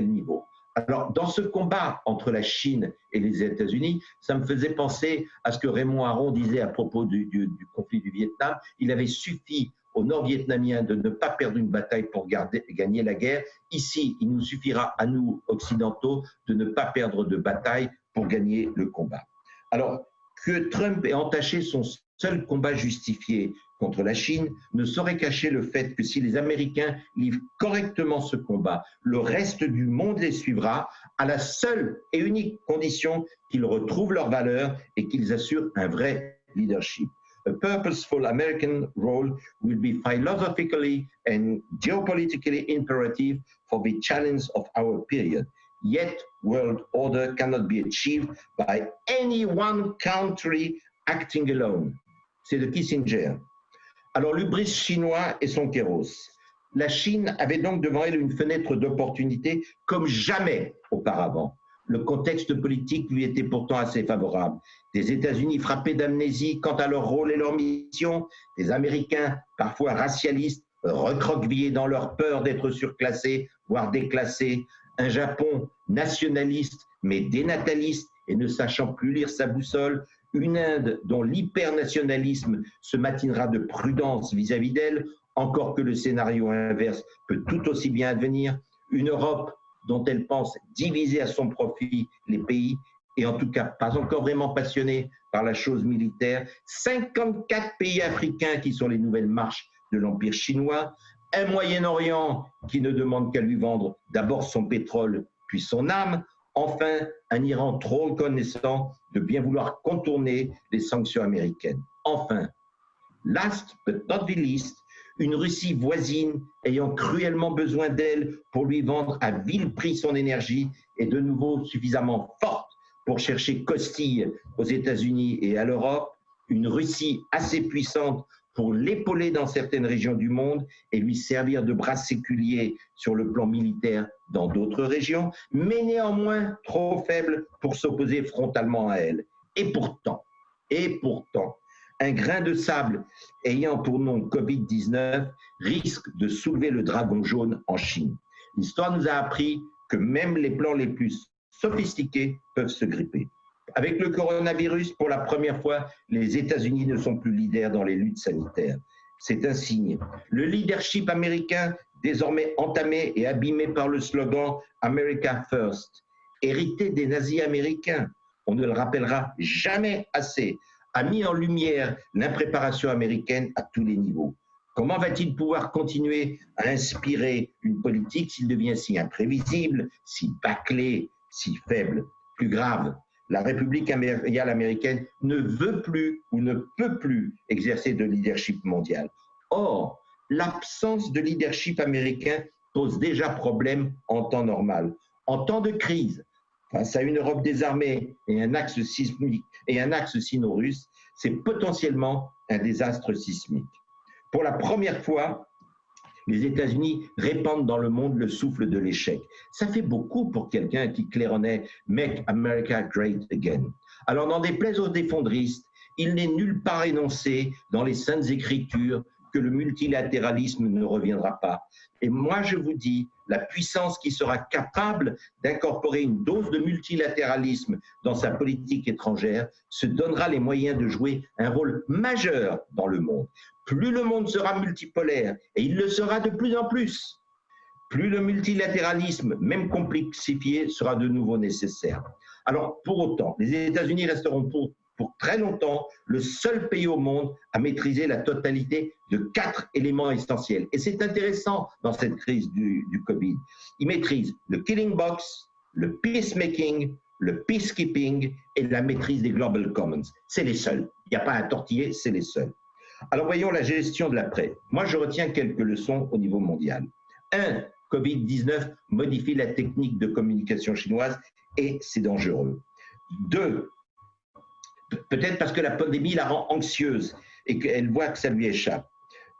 A: niveau. Alors, dans ce combat entre la Chine et les États-Unis, ça me faisait penser à ce que Raymond Aron disait à propos du conflit du Vietnam. Il avait suffi aux Nord-Vietnamiens de ne pas perdre une bataille pour gagner la guerre. Ici, il nous suffira à nous, occidentaux, de ne pas perdre de bataille pour gagner le combat. Alors, que Trump ait entaché son seul combat justifié contre la Chine ne saurait cacher le fait que si les Américains livrent correctement ce combat, le reste du monde les suivra à la seule et unique condition qu'ils retrouvent leurs valeurs et qu'ils assurent un vrai leadership. A purposeful American role will be philosophically and geopolitically imperative for the challenge of our period. Yet, world order cannot be achieved by any one country acting alone. C'est de Kissinger. Alors, l'hubris chinois et son kéros. La Chine avait donc devant elle une fenêtre d'opportunité comme jamais auparavant. Le contexte politique lui était pourtant assez favorable. Des États-Unis frappés d'amnésie quant à leur rôle et leur mission, des Américains parfois racialistes, recroquevillés dans leur peur d'être surclassés, voire déclassés, un Japon nationaliste mais dénataliste et ne sachant plus lire sa boussole, une Inde dont l'hypernationalisme se matinera de prudence vis-à-vis d'elle, encore que le scénario inverse peut tout aussi bien advenir, une Europe dont elle pense diviser à son profit les pays, et en tout cas pas encore vraiment passionnée par la chose militaire, 54 pays africains qui sont les nouvelles marches de l'Empire chinois, un Moyen-Orient qui ne demande qu'à lui vendre d'abord son pétrole puis son âme, enfin un Iran trop reconnaissant de bien vouloir contourner les sanctions américaines. Enfin, last but not the least, une Russie voisine ayant cruellement besoin d'elle pour lui vendre à vil prix son énergie est de nouveau suffisamment forte pour chercher costille aux États-Unis et à l'Europe, une Russie assez puissante pour l'épauler dans certaines régions du monde et lui servir de bras séculier sur le plan militaire dans d'autres régions, mais néanmoins trop faible pour s'opposer frontalement à elle. Et pourtant, un grain de sable ayant pour nom Covid-19 risque de soulever le dragon jaune en Chine. L'histoire nous a appris que même les plans les plus sophistiqués peuvent se gripper. Avec le coronavirus, pour la première fois, les États-Unis ne sont plus leaders dans les luttes sanitaires. C'est un signe. Le leadership américain, désormais entamé et abîmé par le slogan « America First », hérité des nazis américains, on ne le rappellera jamais assez, a mis en lumière l'impréparation américaine à tous les niveaux. Comment va-t-il pouvoir continuer à inspirer une politique s'il devient si imprévisible, si bâclé, si faible? Plus grave, la République impériale américaine ne veut plus ou ne peut plus exercer de leadership mondial. Or, l'absence de leadership américain pose déjà problème en temps normal. En temps de crise, face à une Europe désarmée et un axe sismique et un axe sino-russe, c'est potentiellement un désastre sismique. Pour la première fois, les États-Unis répandent dans le monde le souffle de l'échec. Ça fait beaucoup pour quelqu'un qui claironnait « Make America Great Again ». Alors, n'en déplaise aux défendristes, il n'est nulle part énoncé dans les Saintes Écritures que le multilatéralisme ne reviendra pas. Et moi, je vous dis, la puissance qui sera capable d'incorporer une dose de multilatéralisme dans sa politique étrangère se donnera les moyens de jouer un rôle majeur dans le monde. Plus le monde sera multipolaire, et il le sera de plus en plus, plus le multilatéralisme, même complexifié, sera de nouveau nécessaire. Alors, pour autant, les États-Unis resteront pour très longtemps le seul pays au monde à maîtriser la totalité de 4 éléments essentiels. Et c'est intéressant dans cette crise du Covid. Ils maîtrisent le killing box, le peacemaking, le peacekeeping et la maîtrise des global commons. C'est les seuls. Il n'y a pas à tortiller, c'est les seuls. Alors voyons la gestion de l'après. Moi, je retiens quelques leçons au niveau mondial. 1. Covid-19 modifie la technique de communication chinoise et c'est dangereux. 2. Peut-être parce que la pandémie la rend anxieuse et qu'elle voit que ça lui échappe.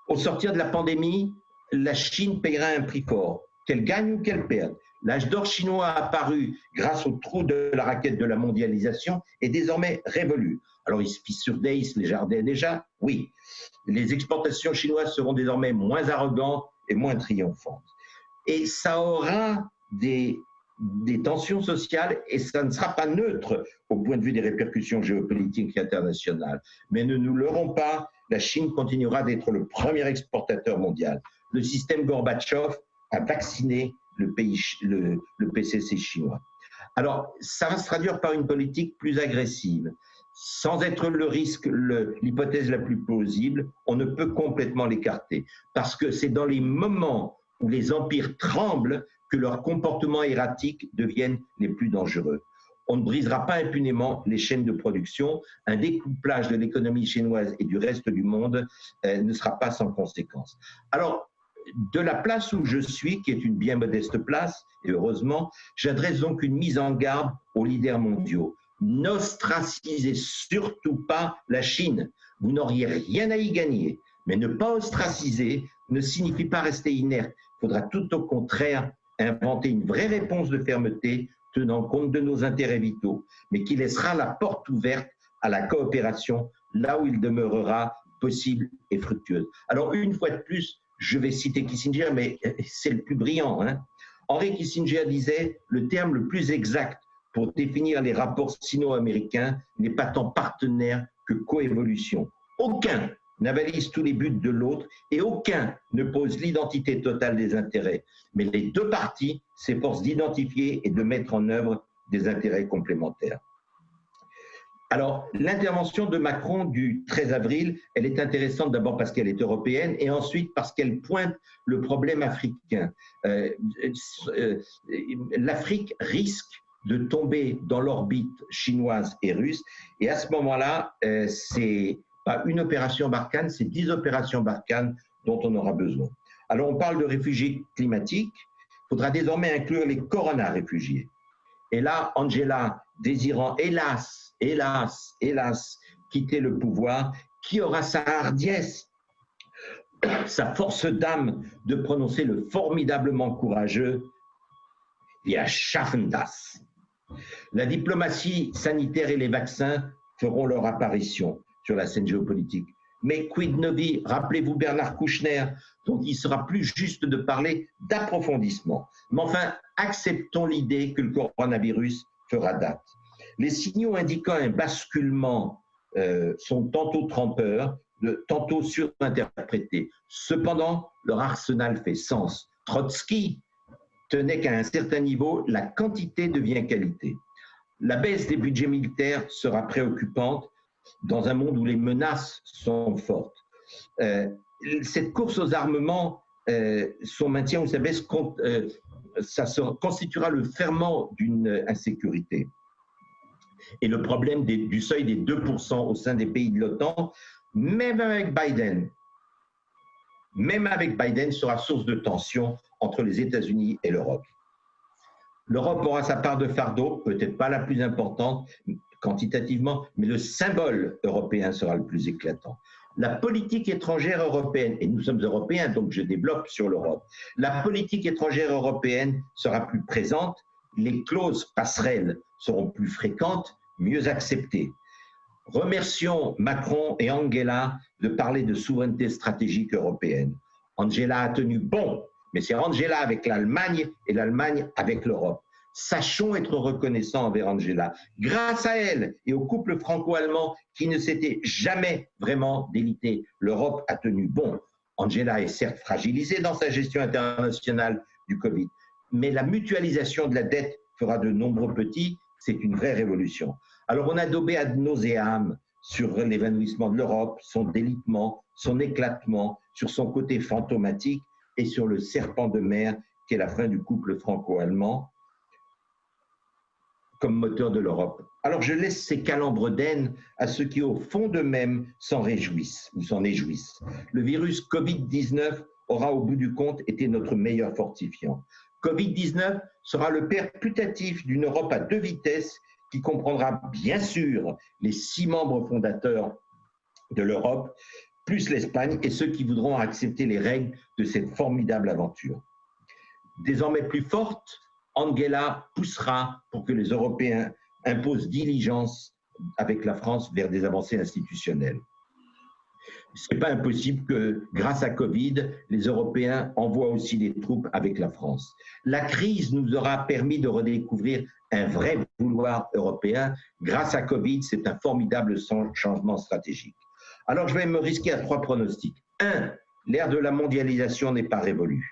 A: Au sortir de la pandémie, la Chine paiera un prix fort, qu'elle gagne ou qu'elle perde. L'âge d'or chinois apparu grâce au trou de la raquette de la mondialisation est désormais révolu. Alors, ils se fissurdent les jardins déjà, oui. Les exportations chinoises seront désormais moins arrogantes et moins triomphantes. Et ça aura des tensions sociales et ça ne sera pas neutre au point de vue des répercussions géopolitiques internationales. Mais ne nous leurrons pas, la Chine continuera d'être le premier exportateur mondial. Le système Gorbatchev a vacciné le PCC chinois. Alors, ça va se traduire par une politique plus agressive sans être le risque, l'hypothèse la plus plausible, on ne peut complètement l'écarter. Parce que c'est dans les moments où les empires tremblent que leurs comportements erratiques deviennent les plus dangereux. On ne brisera pas impunément les chaînes de production. Un découplage de l'économie chinoise et du reste du monde ne sera pas sans conséquence. Alors, de la place où je suis, qui est une bien modeste place, et heureusement, j'adresse donc une mise en garde aux leaders mondiaux. N'ostracisez surtout pas la Chine. Vous n'auriez rien à y gagner. Mais ne pas ostraciser ne signifie pas rester inerte. Il faudra tout au contraire inventer une vraie réponse de fermeté tenant compte de nos intérêts vitaux, mais qui laissera la porte ouverte à la coopération là où il demeurera possible et fructueuse. Alors, une fois de plus, je vais citer Kissinger, mais c'est le plus brillant. Henry Kissinger disait « Le terme le plus exact pour définir les rapports sino-américains n'est pas tant partenaire que coévolution. Aucun n'avalise tous les buts de l'autre et aucun ne pose l'identité totale des intérêts. Mais les deux parties s'efforcent d'identifier et de mettre en œuvre des intérêts complémentaires. » Alors, l'intervention de Macron du 13 avril, elle est intéressante d'abord parce qu'elle est européenne et ensuite parce qu'elle pointe le problème africain. L'Afrique risque de tomber dans l'orbite chinoise et russe et à ce moment-là, c'est pas une opération Barkhane, c'est 10 opérations Barkhane dont on aura besoin. Alors, on parle de réfugiés climatiques, il faudra désormais inclure les corona-réfugiés. Et là, Angela, désirant hélas, quitter le pouvoir, qui aura sa hardiesse, sa force d'âme de prononcer le formidablement courageux « Wir schaffen das ». La diplomatie sanitaire et les vaccins feront leur apparition sur la scène géopolitique. Mais quid novi, rappelez-vous Bernard Kouchner, dont il sera plus juste de parler d'approfondissement. Mais enfin, acceptons l'idée que le coronavirus fera date. Les signaux indiquant un basculement sont tantôt trompeurs, tantôt surinterprétés. Cependant, leur arsenal fait sens. Trotsky tenait qu'à un certain niveau, la quantité devient qualité. La baisse des budgets militaires sera préoccupante dans un monde où les menaces sont fortes. Cette course aux armements, son maintien ou sa baisse, ça constituera le ferment d'une insécurité. Et le problème du seuil des 2% au sein des pays de l'OTAN, même avec Biden, sera source de tension entre les États-Unis et l'Europe. L'Europe aura sa part de fardeau, peut-être pas la plus importante quantitativement, mais le symbole européen sera le plus éclatant. La politique étrangère européenne, et nous sommes européens, donc je développe sur l'Europe, la politique étrangère européenne sera plus présente, les clauses passerelles seront plus fréquentes, mieux acceptées. Remercions Macron et Angela de parler de souveraineté stratégique européenne. Angela a tenu bon, mais c'est Angela avec l'Allemagne et l'Allemagne avec l'Europe. Sachons être reconnaissants envers Angela. Grâce à elle et au couple franco-allemand qui ne s'était jamais vraiment délité, l'Europe a tenu bon. Angela est certes fragilisée dans sa gestion internationale du Covid, mais la mutualisation de la dette fera de nombreux petits, c'est une vraie révolution. Alors on a daubé ad nauseam sur l'évanouissement de l'Europe, son délitement, son éclatement, sur son côté fantomatique et sur le serpent de mer qu'est la fin du couple franco-allemand comme moteur de l'Europe. Alors je laisse ces calembres d'aine à ceux qui au fond d'eux-mêmes s'en réjouissent ou s'en éjouissent. Le virus Covid-19 aura au bout du compte été notre meilleur fortifiant. Covid-19 sera le père putatif d'une Europe à deux vitesses qui comprendra bien sûr les 6 membres fondateurs de l'Europe, plus l'Espagne et ceux qui voudront accepter les règles de cette formidable aventure. Désormais plus forte, Angela poussera pour que les Européens imposent diligence avec la France vers des avancées institutionnelles. Ce n'est pas impossible que, grâce à Covid, les Européens envoient aussi des troupes avec la France. La crise nous aura permis de redécouvrir un vrai vouloir européen. Grâce à Covid, c'est un formidable changement stratégique. Alors, je vais me risquer à 3 pronostics. 1, l'ère de la mondialisation n'est pas révolue.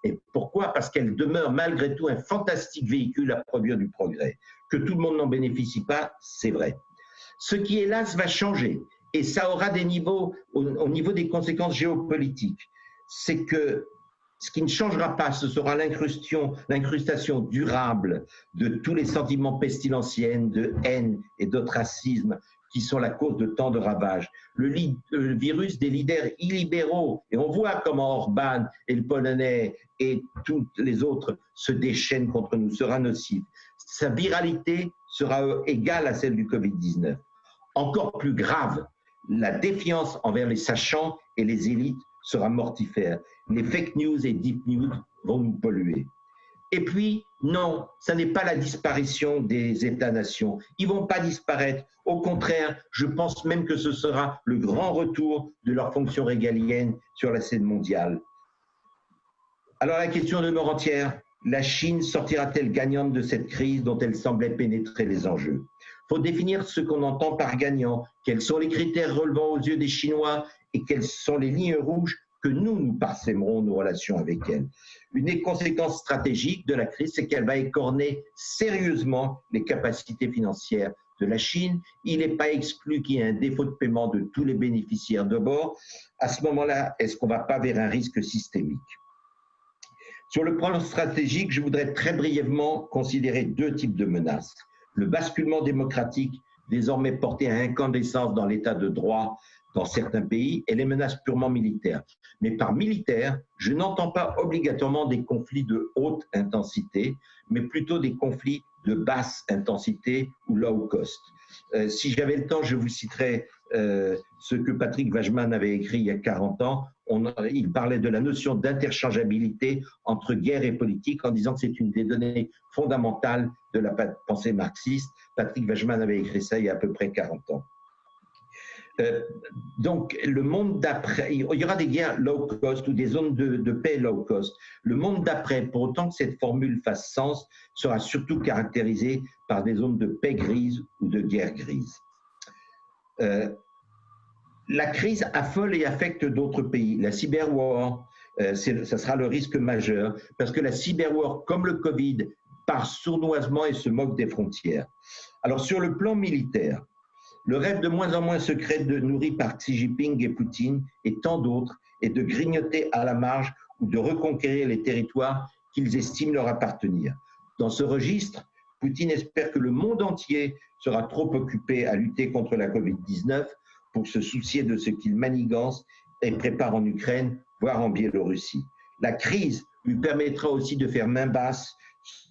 A: Et pourquoi? Parce qu'elle demeure malgré tout un fantastique véhicule à produire du progrès. Que tout le monde n'en bénéficie pas, c'est vrai. Ce qui, hélas, va changer, et ça aura des niveaux, au niveau des conséquences géopolitiques, c'est que ce qui ne changera pas, ce sera l'incrustation durable de tous les sentiments pestilentiels, de haine et d'ostracisme qui sont la cause de tant de ravages. Le virus des leaders illibéraux, et on voit comment Orban et le Polonais et tous les autres se déchaînent contre nous, sera nocif. Sa viralité sera égale à celle du Covid-19. Encore plus grave, la défiance envers les sachants et les élites sera mortifère. Les fake news et deep news vont nous polluer. Et puis, non, ça n'est pas la disparition des États-nations. Ils ne vont pas disparaître. Au contraire, je pense même que ce sera le grand retour de leur fonction régalienne sur la scène mondiale. Alors la question demeure entière. La Chine sortira-t-elle gagnante de cette crise dont elle semblait pénétrer les enjeux? Il faut définir ce qu'on entend par gagnant, quels sont les critères relevant aux yeux des Chinois et quelles sont les lignes rouges que nous parsèmerons nos relations avec elle. Une des conséquences stratégiques de la crise, c'est qu'elle va écorner sérieusement les capacités financières de la Chine. Il n'est pas exclu qu'il y ait un défaut de paiement de tous les bénéficiaires de bord. À ce moment-là, est-ce qu'on ne va pas vers un risque systémique? Sur le plan stratégique, je voudrais très brièvement considérer deux types de menaces. Le basculement démocratique, désormais porté à incandescence dans l'état de droit dans certains pays, et les menaces purement militaires. Mais par militaire, je n'entends pas obligatoirement des conflits de haute intensité, mais plutôt des conflits de basse intensité ou low cost. Si j'avais le temps, je vous citerais ce que Patrick Wageman avait écrit il y a 40 ans. Il parlait de la notion d'interchangeabilité entre guerre et politique en disant que c'est une des données fondamentales de la pensée marxiste. Patrick Wageman avait écrit ça il y a à peu près 40 ans. Donc, le monde d'après, il y aura des guerres low cost ou des zones de paix low cost. Le monde d'après, pour autant que cette formule fasse sens, sera surtout caractérisé par des zones de paix grise ou de guerre grise. La crise affole et affecte d'autres pays. La cyberwar, ça sera le risque majeur, parce que la cyberwar, comme le Covid, part sournoisement et se moque des frontières. Alors, sur le plan militaire, le rêve de moins en moins secret nourri par Xi Jinping et Poutine et tant d'autres est de grignoter à la marge ou de reconquérir les territoires qu'ils estiment leur appartenir. Dans ce registre, Poutine espère que le monde entier sera trop occupé à lutter contre la Covid-19 pour se soucier de ce qu'il manigance et prépare en Ukraine, voire en Biélorussie. La crise lui permettra aussi de faire main basse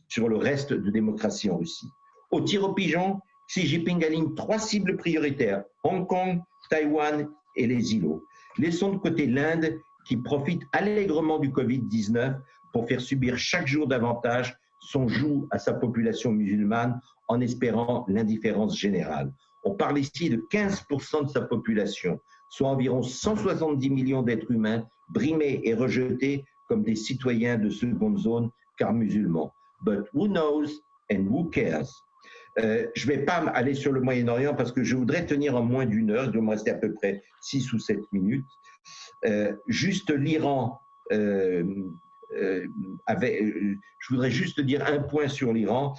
A: sur le reste de démocratie en Russie. Au tir au pigeon, Xi Jinping aligne 3 cibles prioritaires, Hong Kong, Taïwan et les îlots. Laissons de côté l'Inde qui profite allègrement du Covid-19 pour faire subir chaque jour davantage son joug à sa population musulmane en espérant l'indifférence générale. On parle ici de 15% de sa population, soit environ 170 millions d'êtres humains brimés et rejetés comme des citoyens de seconde zone car musulmans. But who knows and who cares? Je ne vais pas aller sur le Moyen-Orient parce que je voudrais tenir en moins d'une heure, il doit me rester à peu près 6 ou 7 minutes. Juste l'Iran, je voudrais juste dire un point sur l'Iran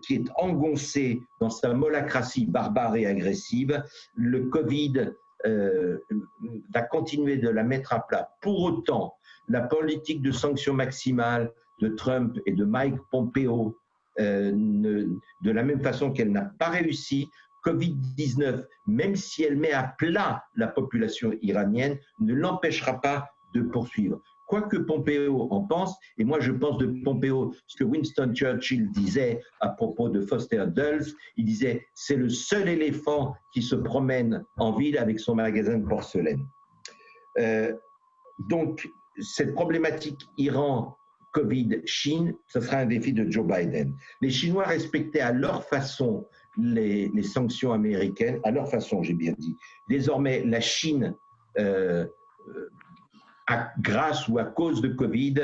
A: qui est engoncé dans sa molacratie barbare et agressive. Le Covid va continuer de la mettre à plat. Pour autant, la politique de sanctions maximales de Trump et de Mike Pompeo, de la même façon qu'elle n'a pas réussi, Covid-19, même si elle met à plat la population iranienne, ne l'empêchera pas de poursuivre. Quoi que Pompeo en pense, et moi je pense de Pompeo ce que Winston Churchill disait à propos de Foster Dulles, il disait « c'est le seul éléphant qui se promène en ville avec son magasin de porcelaine ». Donc, cette problématique Iran, Covid, Chine, ce sera un défi de Joe Biden. Les Chinois respectaient à leur façon les sanctions américaines, à leur façon, j'ai bien dit. Désormais, la Chine, grâce ou à cause de Covid,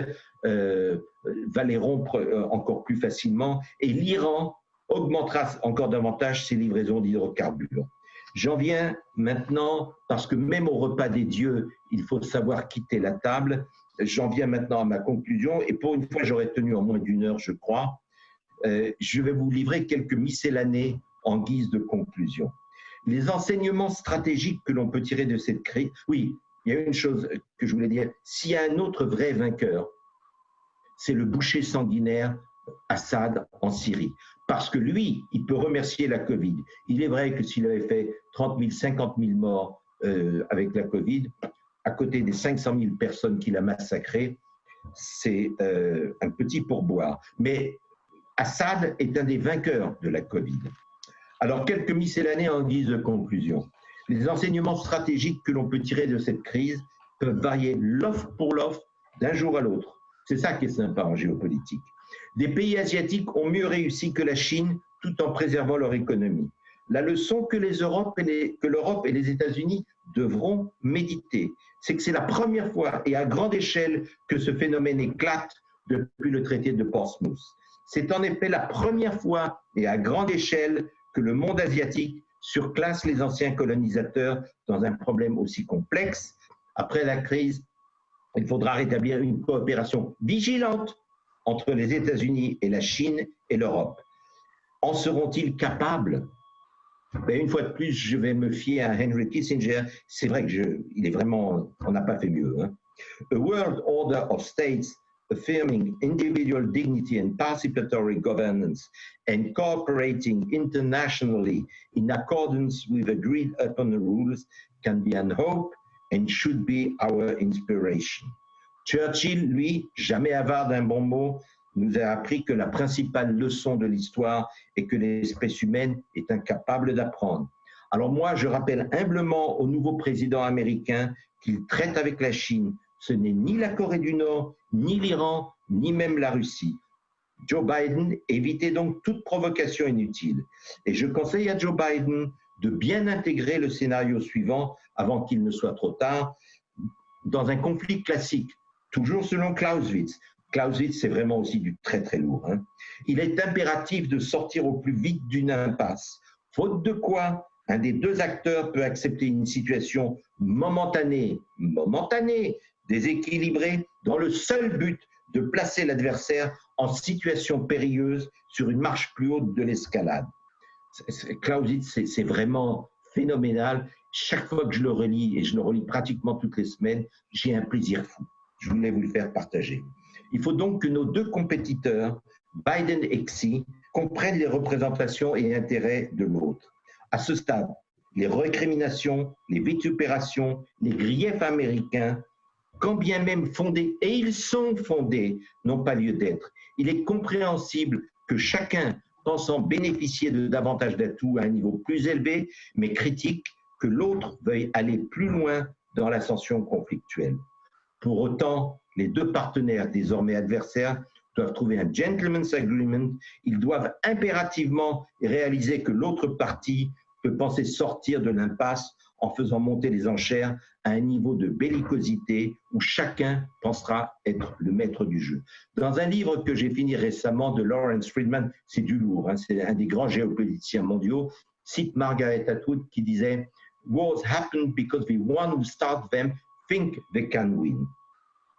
A: va les rompre encore plus facilement et l'Iran augmentera encore davantage ses livraisons d'hydrocarbures. J'en viens maintenant, parce que même au repas des dieux, il faut savoir quitter la table. J'en viens maintenant à ma conclusion, et pour une fois, j'aurais tenu en moins d'une heure, je crois. Je vais vous livrer quelques miscellanées en guise de conclusion. Les enseignements stratégiques que l'on peut tirer de cette crise, oui, il y a une chose que je voulais dire, s'il y a un autre vrai vainqueur, c'est le boucher sanguinaire Assad en Syrie. Parce que lui, il peut remercier la Covid. Il est vrai que s'il avait fait 30 000, 50 000 morts avec la Covid, à côté des 500 000 personnes qu'il a massacrées, c'est un petit pourboire. Mais Assad est un des vainqueurs de la Covid. Alors, quelques miscellanées en guise de conclusion. Les enseignements stratégiques que l'on peut tirer de cette crise peuvent varier l'offre pour l'offre d'un jour à l'autre. C'est ça qui est sympa en géopolitique. Des pays asiatiques ont mieux réussi que la Chine tout en préservant leur économie. La leçon que l'Europe et les États-Unis devront méditer, c'est que c'est la première fois et à grande échelle que ce phénomène éclate depuis le traité de Portsmouth. C'est en effet la première fois et à grande échelle que le monde asiatique surclasse les anciens colonisateurs dans un problème aussi complexe. Après la crise, il faudra rétablir une coopération vigilante entre les États-Unis et la Chine et l'Europe. En seront-ils capables? Ben, une fois de plus, je vais me fier à Henry Kissinger. C'est vrai il est vraiment, on n'a pas fait mieux. Hein. A world order of states affirming individual dignity and participatory governance and cooperating internationally in accordance with agreed upon rules can be an hope and should be our inspiration. Churchill, lui, jamais avare d'un bon mot, nous a appris que la principale leçon de l'histoire est que l'espèce humaine est incapable d'apprendre. Alors moi, je rappelle humblement au nouveau président américain qu'il traite avec la Chine. Ce n'est ni la Corée du Nord, ni l'Iran, ni même la Russie. Joe Biden, évitez donc toute provocation inutile. Et je conseille à Joe Biden de bien intégrer le scénario suivant avant qu'il ne soit trop tard, dans un conflit classique, toujours selon Clausewitz. Clausewitz, c'est vraiment aussi du très très lourd. Hein. Il est impératif de sortir au plus vite d'une impasse, faute de quoi un des deux acteurs peut accepter une situation momentanée, déséquilibrée, dans le seul but de placer l'adversaire en situation périlleuse sur une marche plus haute de l'escalade. Clausewitz, c'est vraiment phénoménal. Chaque fois que je le relis, et je le relis pratiquement toutes les semaines, j'ai un plaisir fou. Je voulais vous le faire partager. Il faut donc que nos deux compétiteurs, Biden et Xi, comprennent les représentations et intérêts de l'autre. À ce stade, les récriminations, les vitupérations, les griefs américains, quand bien même fondés, et ils sont fondés, n'ont pas lieu d'être. Il est compréhensible que chacun, pensant bénéficier de davantage d'atouts à un niveau plus élevé, mais critique, que l'autre veuille aller plus loin dans l'ascension conflictuelle. Pour autant, les deux partenaires, désormais adversaires, doivent trouver un gentleman's agreement. Ils doivent impérativement réaliser que l'autre partie peut penser sortir de l'impasse en faisant monter les enchères à un niveau de bellicosité où chacun pensera être le maître du jeu. Dans un livre que j'ai fini récemment de Lawrence Friedman, c'est du lourd, hein, c'est un des grands géopoliticiens mondiaux, cite Margaret Atwood qui disait « Wars happen because the one who start them think they can win ».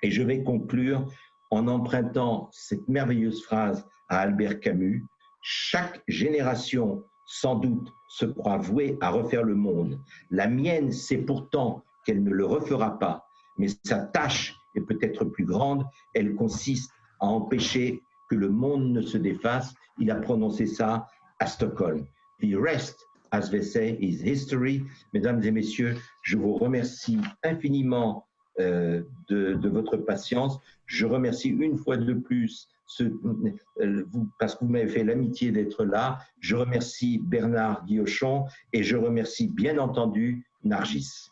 A: Et je vais conclure en empruntant cette merveilleuse phrase à Albert Camus. Chaque génération, sans doute, se croit vouée à refaire le monde. La mienne sait pourtant qu'elle ne le refera pas, mais sa tâche est peut-être plus grande. Elle consiste à empêcher que le monde ne se défasse. Il a prononcé ça à Stockholm. The rest, as they say, is history. Mesdames et messieurs, je vous remercie infiniment de votre patience. Je remercie une fois de plus parce que vous m'avez fait l'amitié d'être là. Je remercie Bernard Guillochon et je remercie bien entendu Nargis.